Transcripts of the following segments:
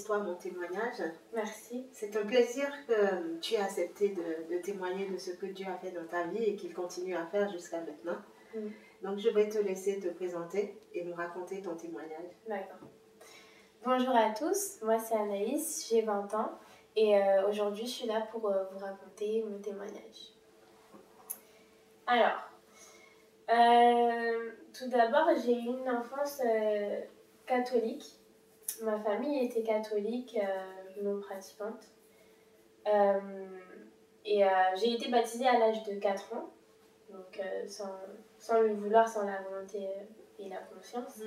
toi mon témoignage. Merci. C'est un plaisir que tu aies accepté de témoigner de ce que Dieu a fait dans ta vie et qu'il continue à faire jusqu'à maintenant. Donc je vais te laisser te présenter et nous raconter ton témoignage. D'accord. Bonjour à tous, moi c'est Anaïs, j'ai 20 ans et aujourd'hui je suis là pour vous raconter mon témoignage. Alors, tout d'abord j'ai eu une enfance catholique. Ma famille était catholique, non pratiquante. J'ai été baptisée à l'âge de 4 ans, donc sans le vouloir, sans la volonté et la conscience.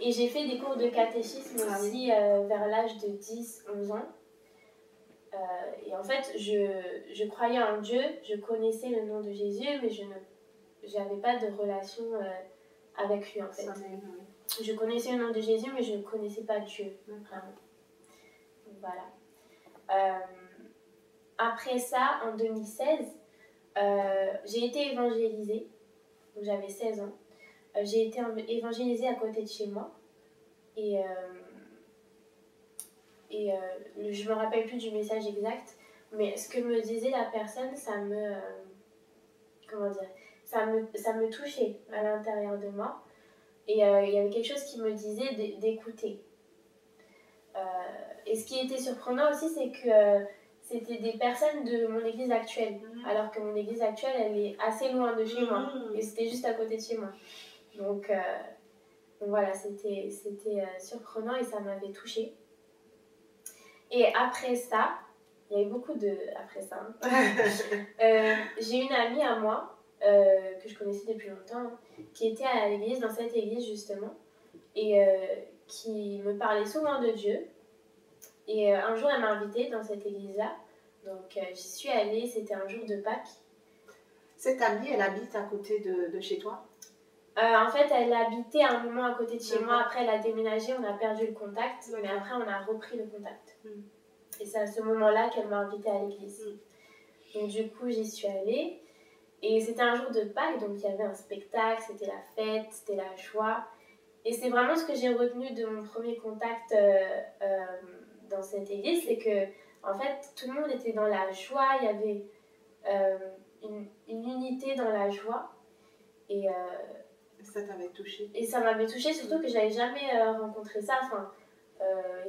Et j'ai fait des cours de catéchisme aussi vers l'âge de 10-11 ans. Et en fait, je croyais en Dieu, je connaissais le nom de Jésus, mais je n'avais pas de relation avec lui en fait. Je connaissais le nom de Jésus, mais je ne connaissais pas Dieu, vraiment. Donc, voilà. Après ça, en 2016, j'ai été évangélisée, donc j'avais 16 ans. J'ai été évangélisée à côté de chez moi. Et je me rappelle plus du message exact, mais ce que me disait la personne, ça me touchait à l'intérieur de moi. Et il y avait quelque chose qui me disait d'écouter. Et ce qui était surprenant aussi, c'est que c'était des personnes de mon église actuelle, alors que mon église actuelle, elle est assez loin de chez moi, et c'était juste à côté de chez moi. Donc voilà, c'était surprenant et ça m'avait touchée. Et après ça, il y a eu beaucoup de... Après ça, j'ai une amie à moi, que je connaissais depuis longtemps, qui était à l'église, dans cette église justement, et qui me parlait souvent de Dieu. Et un jour, elle m'a invitée dans cette église-là. Donc j'y suis allée, c'était un jour de Pâques. Cette amie, elle habite à côté de chez toi? En fait, elle habitait à un moment à côté de chez moi. Après, elle a déménagé, on a perdu le contact. Mais après, on a repris le contact. Et c'est à ce moment-là qu'elle m'a invitée à l'église. Donc du coup, j'y suis allée. Et c'était un jour de Pâques, donc il y avait un spectacle, c'était la fête, c'était la joie. Et c'est vraiment ce que j'ai retenu de mon premier contact dans cette église, c'est que en fait, tout le monde était dans la joie, il y avait une unité dans la joie. Et ça t'avait touchée? Et ça m'avait touchée, surtout que j'avais jamais rencontré ça. Enfin,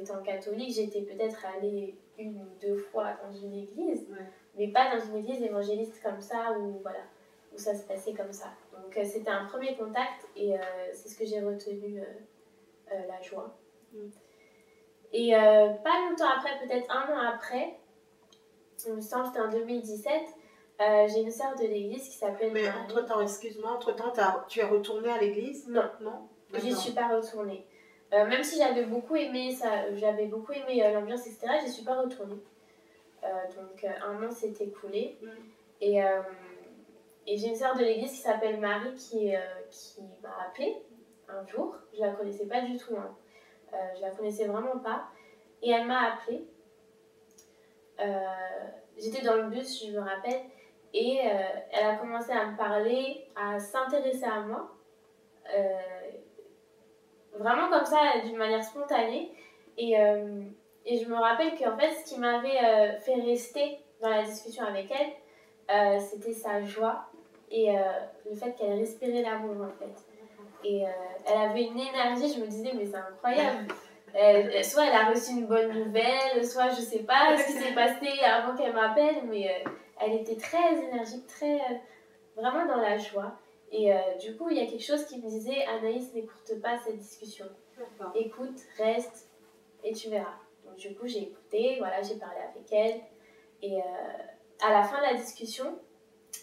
étant catholique, j'étais peut-être allée 1 ou 2 fois dans une église, mais pas dans une église évangéliste comme ça, où ça se passait comme ça. Donc c'était un premier contact et c'est ce que j'ai retenu, la joie. Et pas longtemps après, peut-être 1 an après, il me semble que c'était en 2017, j'ai une sœur de l'église qui s'appelle Mais Marie. entre-temps, excuse-moi, entre-temps, tu es retournée à l'église? Non, j'y suis pas retournée. Même si j'avais beaucoup aimé ça, j'avais beaucoup aimé l'ambiance, etc., j'y suis pas retournée. Donc 1 an s'est écoulé. Et j'ai une sœur de l'église qui s'appelle Marie qui m'a appelée un jour. Je la connaissais pas du tout, hein. Je la connaissais vraiment pas. Et elle m'a appelée. J'étais dans le bus, je me rappelle, et elle a commencé à me parler, à s'intéresser à moi. Vraiment comme ça, d'une manière spontanée. Et je me rappelle qu'en fait, ce qui m'avait fait rester dans la discussion avec elle, c'était sa joie et le fait qu'elle respirait l'amour en fait. Et elle avait une énergie, je me disais mais c'est incroyable. Soit elle a reçu une bonne nouvelle, soit je sais pas ce qui s'est passé avant qu'elle m'appelle, mais elle était très énergique, très vraiment dans la joie. Et du coup, il y a quelque chose qui me disait Anaïs, n'écoute pas cette discussion. Écoute, reste et tu verras. Donc du coup, j'ai écouté, voilà, j'ai parlé avec elle. Et à la fin de la discussion,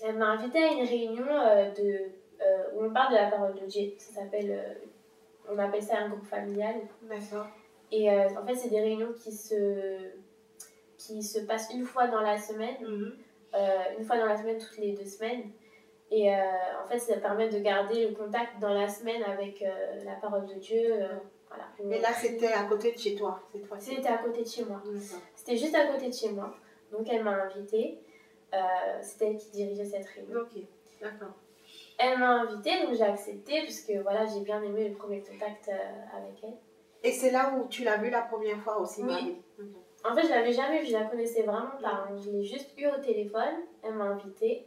elle m'a invitée à une réunion où on parle de la parole de Dieu. Ça s'appelle, on appelle ça un groupe familial. D'accord. Et en fait, c'est des réunions qui se passent 1 fois dans la semaine. 1 fois dans la semaine, toutes les 2 semaines. Et en fait, ça permet de garder le contact dans la semaine avec la parole de Dieu. Voilà. Mais là, c'était à côté de chez toi, cette fois-ci? C'était à côté de chez moi. C'était juste à côté de chez moi. Donc, elle m'a invitée. C'était elle qui dirigeait cette réunion. Ok, d'accord. Elle m'a invitée, donc j'ai accepté, puisque voilà, j'ai bien aimé le premier contact avec elle. Et c'est là où tu l'as vue la première fois aussi, Oui. Marie? En fait, je l'avais jamais vue, je la connaissais vraiment pas. Je l'ai juste eue au téléphone, elle m'a invitée.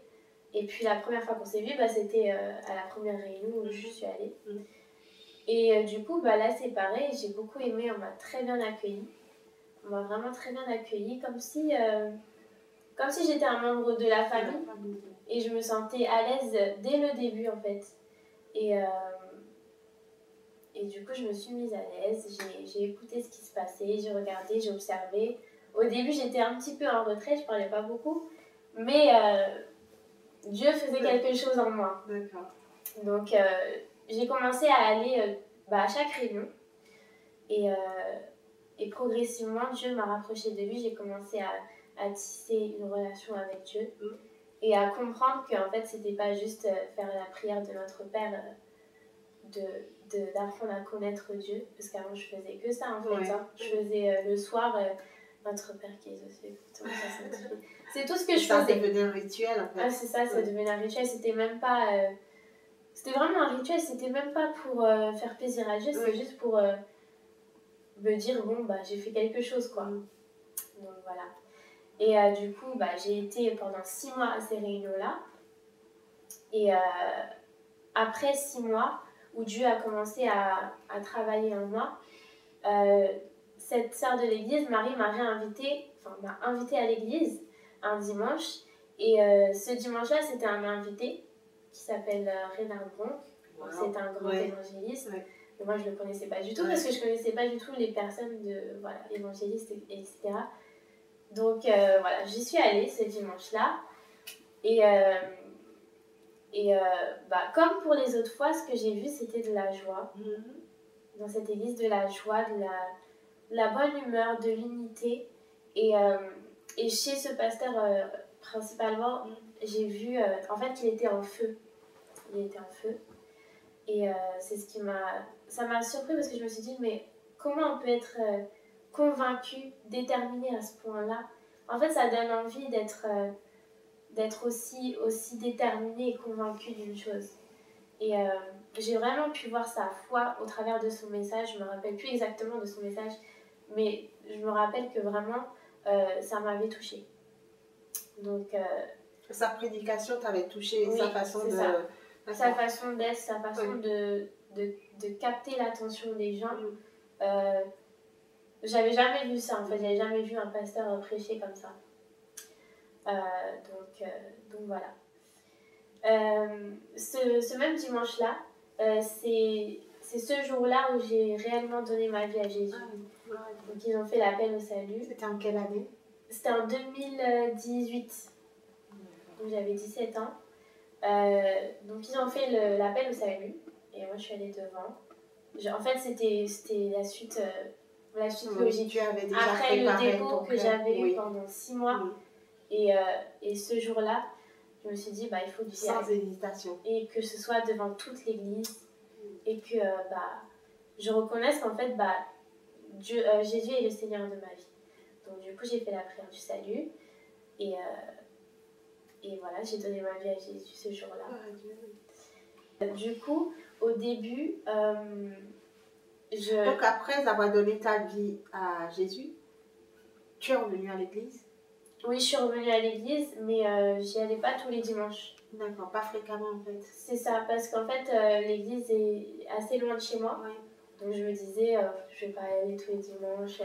Et puis la première fois qu'on s'est vu, c'était à la première réunion où je suis allée. Et du coup, là c'est pareil, j'ai beaucoup aimé, on m'a très bien accueillie. On m'a vraiment très bien accueillie, comme si j'étais un membre de la famille. Et je me sentais à l'aise dès le début en fait. Et du coup, je me suis mise à l'aise, j'ai écouté ce qui se passait, j'ai regardé, j'ai observé. Au début, j'étais un petit peu en retrait, je parlais pas beaucoup. Mais Dieu faisait quelque chose en moi. D'accord. Donc, j'ai commencé à aller à chaque réunion. Et progressivement, Dieu m'a rapprochée de lui. J'ai commencé à tisser une relation avec Dieu. Et à comprendre qu'en fait, c'était pas juste faire la prière de notre Père, d'apprendre à connaître Dieu. Parce qu'avant, je faisais que ça, en fait. Hein. Je faisais le soir... Notre Père qui est aux cieux, c'est tout ce que je faisais. Ça devenait un rituel en fait. Ah, c'est ça, ça devenait un rituel. C'était même pas. C'était vraiment un rituel, c'était même pas pour faire plaisir à Dieu, c'était juste pour me dire bon, j'ai fait quelque chose quoi. Donc voilà. Et du coup, j'ai été pendant 6 mois à ces réunions-là. Et après 6 mois, où Dieu a commencé à travailler en moi, cette sœur de l'église, Marie, m'a invitée à l'église un dimanche. Et ce dimanche-là, c'était un invité qui s'appelle Reinhard Bronk. Wow. C'est un grand évangéliste. Et moi, je ne le connaissais pas du tout parce que je ne connaissais pas du tout les personnes évangélistes, etc. Donc voilà, j'y suis allée ce dimanche-là. Et comme pour les autres fois, ce que j'ai vu, c'était de la joie. Dans cette église, de la joie, de la bonne humeur, de l'unité. Et chez ce pasteur, principalement, j'ai vu en fait qu'il était en feu. Il était en feu. Et c'est ce qui ça m'a surpris parce que je me suis dit, mais comment on peut être convaincu, déterminé à ce point-là? En fait, ça donne envie d'être aussi déterminé et convaincu d'une chose. Et j'ai vraiment pu voir sa foi au travers de son message. Je ne me rappelle plus exactement de son message, mais je me rappelle que vraiment, ça m'avait touchée. Donc, sa prédication t'avait touché, oui, sa façon de... Sa façon d'être, sa façon de capter l'attention des gens. J'avais jamais vu ça, en fait. J'avais jamais vu un pasteur prêcher comme ça. Donc voilà. Ce même dimanche-là, c'est ce jour-là où j'ai réellement donné ma vie à Jésus. Donc ils ont fait l'appel au salut. C'était en quelle année? C'était en 2018. Donc j'avais 17 ans. Donc ils ont fait l'appel au salut. Et moi je suis allée devant. En fait c'était la suite logique. Tu avais déjà après le dépôt que j'avais eu pendant 6 mois. Et ce jour-là, je me suis dit, il faut que j'y aille. Sans hésitation. Et que ce soit devant toute l'église. Et que je reconnaisse qu'en fait, Jésus est le Seigneur de ma vie. Donc du coup, j'ai fait la prière du salut. Et voilà, j'ai donné ma vie à Jésus ce jour-là. Du coup, au début, Donc après avoir donné ta vie à Jésus, tu es revenue à l'église? Oui, je suis revenue à l'église, mais j'y allais pas tous les dimanches. D'accord, pas fréquemment en fait. C'est ça, parce qu'en fait, l'église est assez loin de chez moi. Donc je me disais, je vais pas y aller tous les dimanches.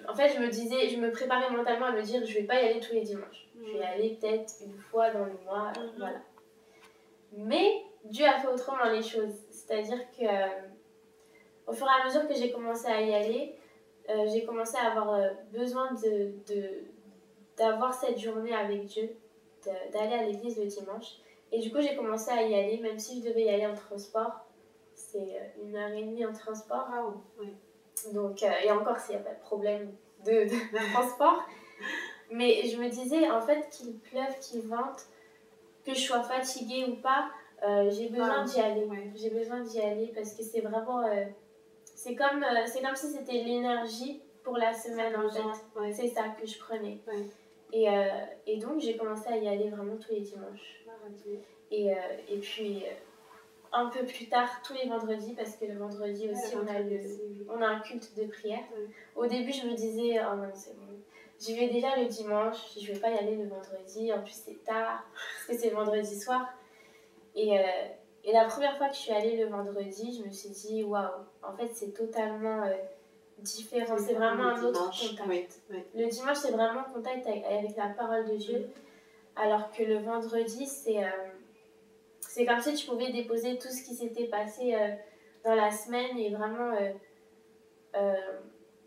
En fait, je me préparais mentalement à me dire, je vais pas y aller tous les dimanches. Je vais y aller peut-être une fois dans le mois, voilà. Mais Dieu a fait autrement les choses. C'est-à-dire que au fur et à mesure que j'ai commencé à y aller, j'ai commencé à avoir besoin d'avoir cette journée avec Dieu, d'aller à l'église le dimanche. Et du coup, j'ai commencé à y aller, même si je devais y aller en transport. C'est 1h30 en transport. Donc, et encore s'il n'y a pas de problème de transport. Mais je me disais, en fait, qu'il pleuve, qu'il vente, que je sois fatiguée ou pas, j'ai besoin d'y aller. J'ai besoin d'y aller parce que c'est vraiment... c'est comme si c'était l'énergie pour la semaine en fait. C'est ça que je prenais. Et donc j'ai commencé à y aller vraiment tous les dimanches. Et puis un peu plus tard tous les vendredis, parce que le vendredi aussi, on a un culte de prière. Au début, je me disais, oh non, c'est bon. J'y vais déjà le dimanche, je vais pas y aller le vendredi, en plus c'est tard, parce que c'est le vendredi soir. Et la première fois que je suis allée le vendredi, je me suis dit, waouh, en fait c'est totalement différent, c'est vraiment un autre contact. Oui. Le dimanche, c'est vraiment contact avec la parole de Dieu, alors que le vendredi, c'est comme si tu pouvais déposer tout ce qui s'était passé dans la semaine et vraiment,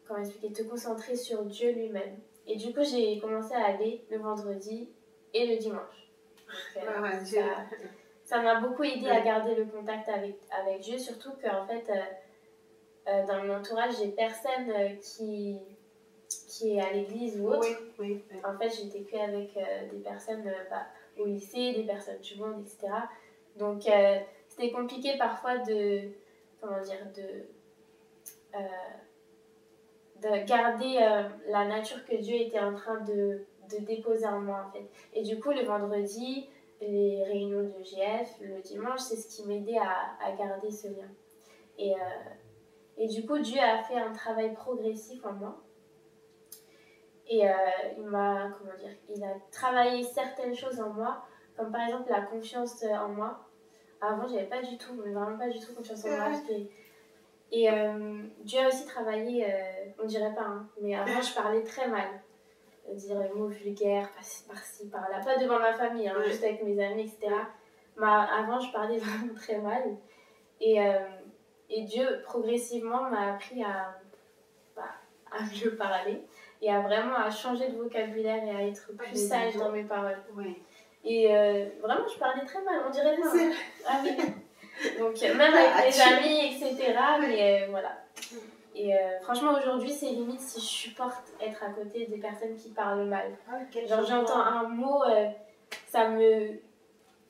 comment expliquer, te concentrer sur Dieu lui-même. Et du coup, j'ai commencé à aller le vendredi et le dimanche. Donc, ça m'a beaucoup aidé à garder le contact avec Dieu, surtout qu'en fait, dans mon entourage, j'ai personne qui est à l'église ou autre. Oui. En fait, j'étais qu'avec des personnes au lycée, des personnes du monde, etc. Donc, c'était compliqué parfois de garder la nature que Dieu était en train de déposer en moi, en fait. Et du coup, le vendredi, les réunions de GF, le dimanche, c'est ce qui m'aidait à garder ce lien. Et du coup, Dieu a fait un travail progressif en moi. Et il a travaillé certaines choses en moi, comme par exemple la confiance en moi. Avant, j'avais pas du tout, mais vraiment pas du tout confiance en moi. Et Dieu a aussi travaillé, on dirait pas, hein, mais avant je parlais très mal. Dire des mots vulgaires, par-ci, par-là, pas devant ma famille, hein, juste avec mes amis, etc. Mais avant, je parlais vraiment très mal. Et Dieu, progressivement, m'a appris à mieux parler et à changer de vocabulaire et à être plus sage dans mes paroles. Oui. Et vraiment, je parlais très mal, on dirait pas. Hein. Ah oui. Donc, même avec mes amis, etc. Mais voilà. Et franchement, aujourd'hui, c'est limite si je supporte être à côté des personnes qui parlent mal. Genre, j'entends un mot, ça me...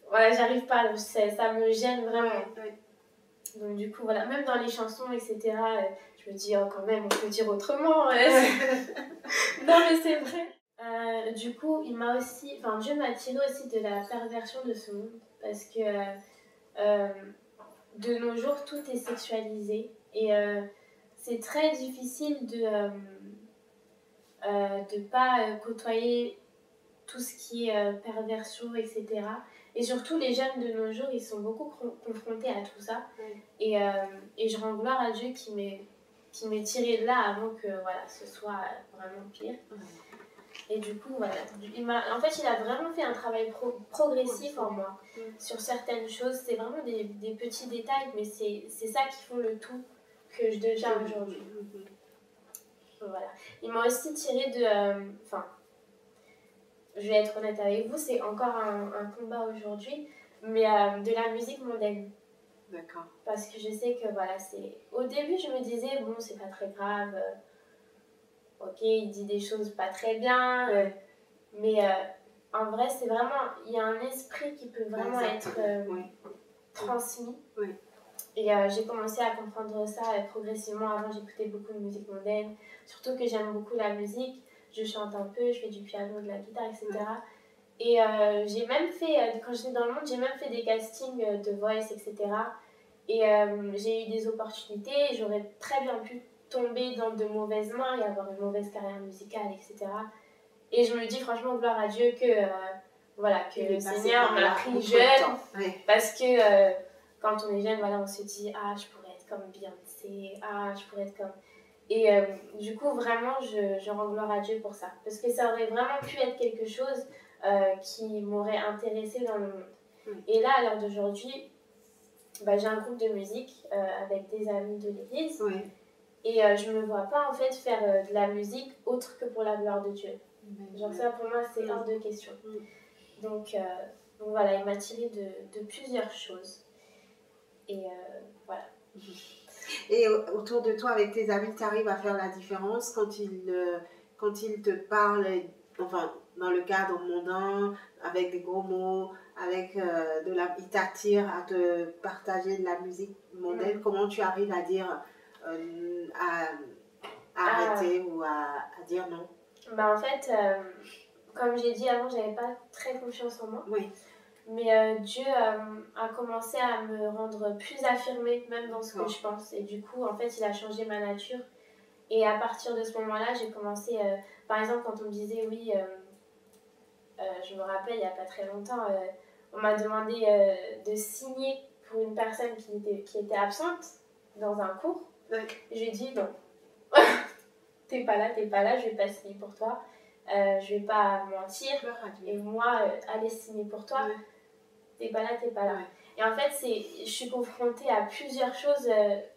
Voilà, j'arrive pas, ça me gêne vraiment. Ouais. Donc, du coup, voilà, même dans les chansons, etc., je me dis, oh, quand même, on peut dire autrement. Non, mais c'est vrai. Du coup, Dieu m'a tiré aussi de la perversion de ce monde. Parce que de nos jours, tout est sexualisé. Et c'est très difficile de pas côtoyer tout ce qui est perversion, etc. Et surtout, les jeunes de nos jours, ils sont beaucoup confrontés à tout ça. Et je rends gloire à Dieu qui m'ait tiré de là avant que ce soit vraiment pire. Et du coup, voilà. Il a vraiment fait un travail progressif en moi sur certaines choses. C'est vraiment des petits détails, mais c'est ça qui font le tout que je deviens aujourd'hui. Voilà. Il m'a aussi tiré de... je vais être honnête avec vous, c'est encore un combat aujourd'hui, mais de la musique mondaine. D'accord. Parce que je sais que au début, je me disais, bon, c'est pas très grave. Ok, il dit des choses pas très bien. Mais en vrai, c'est vraiment... Il y a un esprit qui peut vraiment être transmis. Oui. Et j'ai commencé à comprendre ça progressivement. Avant, j'écoutais beaucoup de musique mondaine. Surtout que j'aime beaucoup la musique. Je chante un peu, je fais du piano, de la guitare, etc. Et j'ai même fait, quand j'étais dans le monde, j'ai même fait des castings de Voice, etc. Et j'ai eu des opportunités. J'aurais très bien pu tomber dans de mauvaises mains et avoir une mauvaise carrière musicale, etc. Et je me dis franchement, gloire à Dieu que le Seigneur m'a pris jeune. Parce que quand on est jeune, on se dit « Ah, je pourrais être comme Beyoncé. Ah, je pourrais être comme... » Et du coup, vraiment, je rends gloire à Dieu pour ça. Parce que ça aurait vraiment pu être quelque chose qui m'aurait intéressée dans le monde. Et là, à l'heure d'aujourd'hui, j'ai un groupe de musique avec des amis de l'église. Et je ne me vois pas en fait faire de la musique autre que pour la gloire de Dieu. Genre ça, pour moi, c'est hors de question. Donc voilà, il m'a tiré de plusieurs choses. Et voilà. Et autour de toi, avec tes amis, tu arrives à faire la différence quand ils te parlent, dans le cadre mondain, avec des gros mots, avec ils t'attirent à te partager de la musique mondaine. Comment tu arrives à dire, à arrêter ou à dire non? En fait, comme j'ai dit avant, j'avais pas très confiance en moi. Oui. Mais Dieu a commencé à me rendre plus affirmée, même dans ce que je pense. Et du coup, en fait, il a changé ma nature. Et à partir de ce moment-là, j'ai commencé... par exemple, quand on me disait, oui, je me rappelle, il n'y a pas très longtemps, on m'a demandé de signer pour une personne qui était absente dans un cours. Ouais. Je lui ai dit, non. T'es pas là, je vais pas signer pour toi. Je vais pas mentir. Et moi, aller signer pour toi, ouais. T'es pas là. Ouais. Et en fait, je suis confrontée à plusieurs choses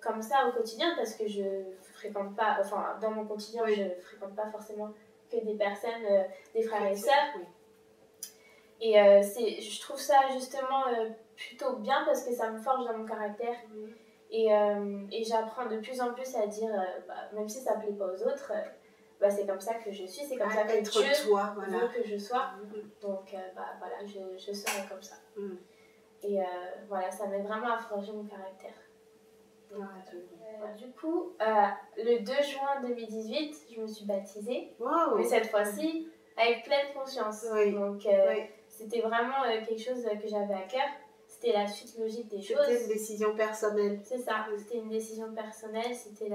comme ça au quotidien parce que je fréquente pas, enfin, dans mon quotidien, oui. Je fréquente pas forcément que des personnes, des frères et sœurs. Oui. Et je trouve ça justement plutôt bien parce que ça me forge dans mon caractère. Mmh. Et j'apprends de plus en plus à dire, même si ça ne plaît pas aux autres, c'est comme ça que je suis, c'est comme ça que Dieu veut que je sois. Donc voilà, je serai comme ça. Et voilà, ça m'aide vraiment à forger mon caractère. Donc, du coup, le 2 juin 2018, je me suis baptisée, mais cette fois-ci avec pleine conscience. Oui. Donc c'était vraiment quelque chose que j'avais à cœur. C'était la suite logique des choses. C'était une décision personnelle. C'est ça, c'était une décision personnelle. C'était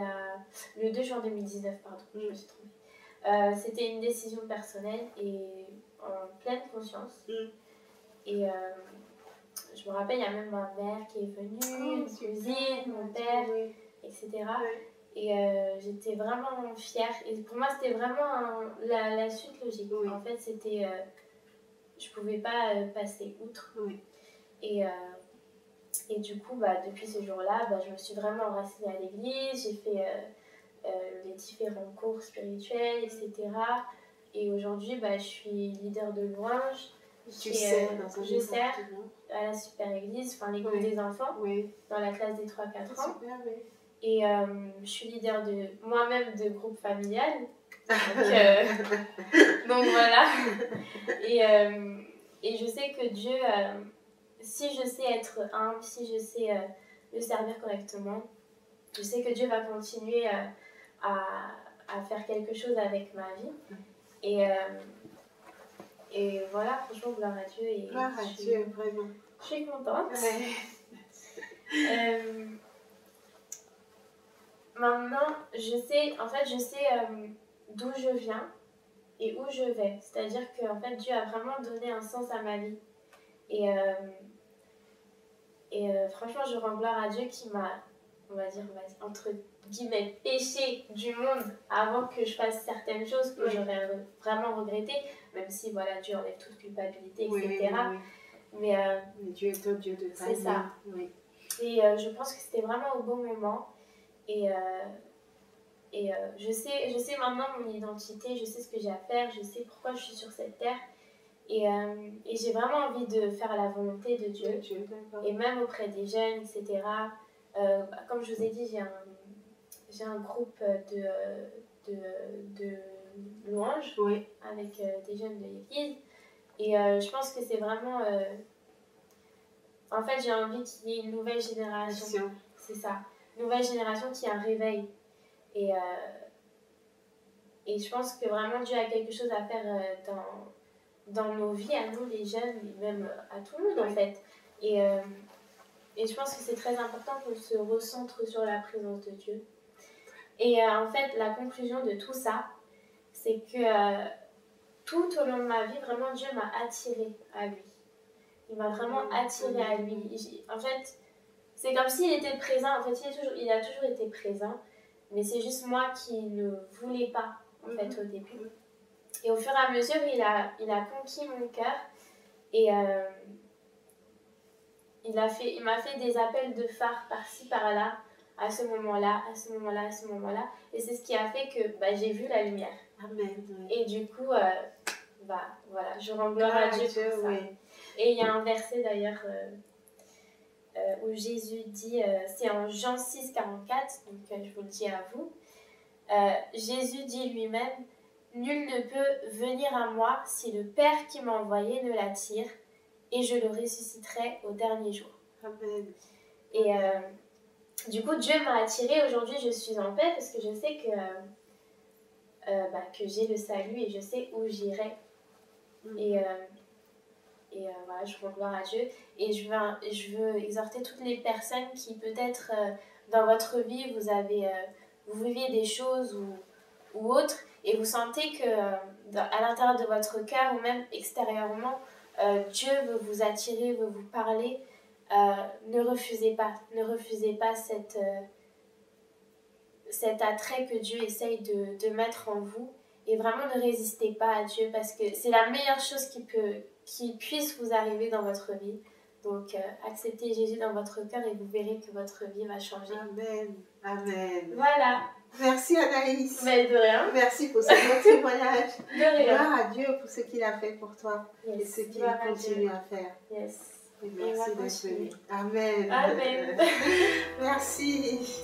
le 2 juin 2019, pardon, je me suis trompée. C'était une décision personnelle et en pleine conscience. Et je me rappelle, il y a même ma mère qui est venue, une cousine, mon père, etc. Et j'étais vraiment fière. Et pour moi, c'était vraiment la suite logique. Oui. En fait, c'était... je ne pouvais pas passer outre. Oui. Et du coup, depuis ce jour-là, je me suis vraiment enracinée à l'église. J'ai fait les différents cours spirituels, etc. Et aujourd'hui, je suis leader de louange. Je sers à la super église, enfin l'église des enfants, dans la classe des 3-4 ans. Super, oui. Et je suis leader moi-même de groupe familial. Donc voilà. Et je sais que Dieu, si je sais être humble, si je sais le servir correctement, je sais que Dieu va continuer à faire quelque chose avec ma vie. Et voilà, franchement, gloire à Dieu. Et gloire à Dieu, vraiment. Je suis contente. Maintenant, je sais d'où je viens et où je vais. C'est-à-dire que en fait, Dieu a vraiment donné un sens à ma vie. Et franchement, je rends gloire à Dieu qui m'a, on va dire, entre guillemets, péché du monde avant que je fasse certaines choses que j'aurais vraiment regrettées, même si voilà, Dieu enlève toute culpabilité, etc. Oui. Mais Dieu est un Dieu de timing. C'est ça. Oui. Et je pense que c'était vraiment au bon moment. Et je sais maintenant mon identité, je sais ce que j'ai à faire, je sais pourquoi je suis sur cette terre. Et j'ai vraiment envie de faire la volonté de Dieu. Et même auprès des jeunes, etc. Comme je vous ai dit, j'ai un groupe de louanges avec des jeunes de l'église. Et je pense que c'est vraiment... En fait, j'ai envie qu'il y ait une nouvelle génération. C'est ça. Une nouvelle génération qui a un réveil. Et je pense que vraiment Dieu a quelque chose à faire dans nos vies, à nous les jeunes, et même à tout le monde en fait. Et je pense que c'est très important qu'on se recentre sur la présence de Dieu. Et en fait, la conclusion de tout ça, c'est que tout au long de ma vie, vraiment Dieu m'a attirée à lui. Il m'a vraiment attirée à lui. En fait, c'est comme s'il était présent. En fait, il a toujours été présent. Mais c'est juste moi qui ne voulais pas, en fait, au début. Et au fur et à mesure, il a conquis mon cœur. Et il m'a fait des appels de phare par-ci, par-là, à ce moment-là, à ce moment-là, à ce moment-là. Et c'est ce qui a fait que j'ai vu la lumière. Amen. Et du coup, voilà, je rends gloire à Dieu pour ça. Et il y a un verset d'ailleurs... où Jésus dit, c'est en Jean 6, 44, donc je vous le dis à vous, Jésus dit lui-même, « Nul ne peut venir à moi si le Père qui m'a envoyé ne l'attire, et je le ressusciterai au dernier jour. » Amen. Et du coup, Dieu m'a attirée. Aujourd'hui, je suis en paix parce que je sais que j'ai le salut et je sais où j'irai. Et Et voilà, je rends gloire à Dieu. Et je veux exhorter toutes les personnes qui peut-être dans votre vie, vous vivez des choses ou autres, et vous sentez que à l'intérieur de votre cœur ou même extérieurement, Dieu veut vous attirer, veut vous parler. Ne refusez pas cet attrait que Dieu essaye de mettre en vous, et vraiment ne résistez pas à Dieu, parce que c'est la meilleure chose qui puisse vous arriver dans votre vie. Donc acceptez Jésus dans votre cœur et vous verrez que votre vie va changer. Amen. Amen. Voilà. Merci Anaïs. Mais de rien. Merci pour ce beau témoignage. De rien. Gloire à Dieu pour ce qu'il a fait pour toi et ce qu'il continue à faire. Yes. Et merci d'être venu. Amen. Amen. Merci.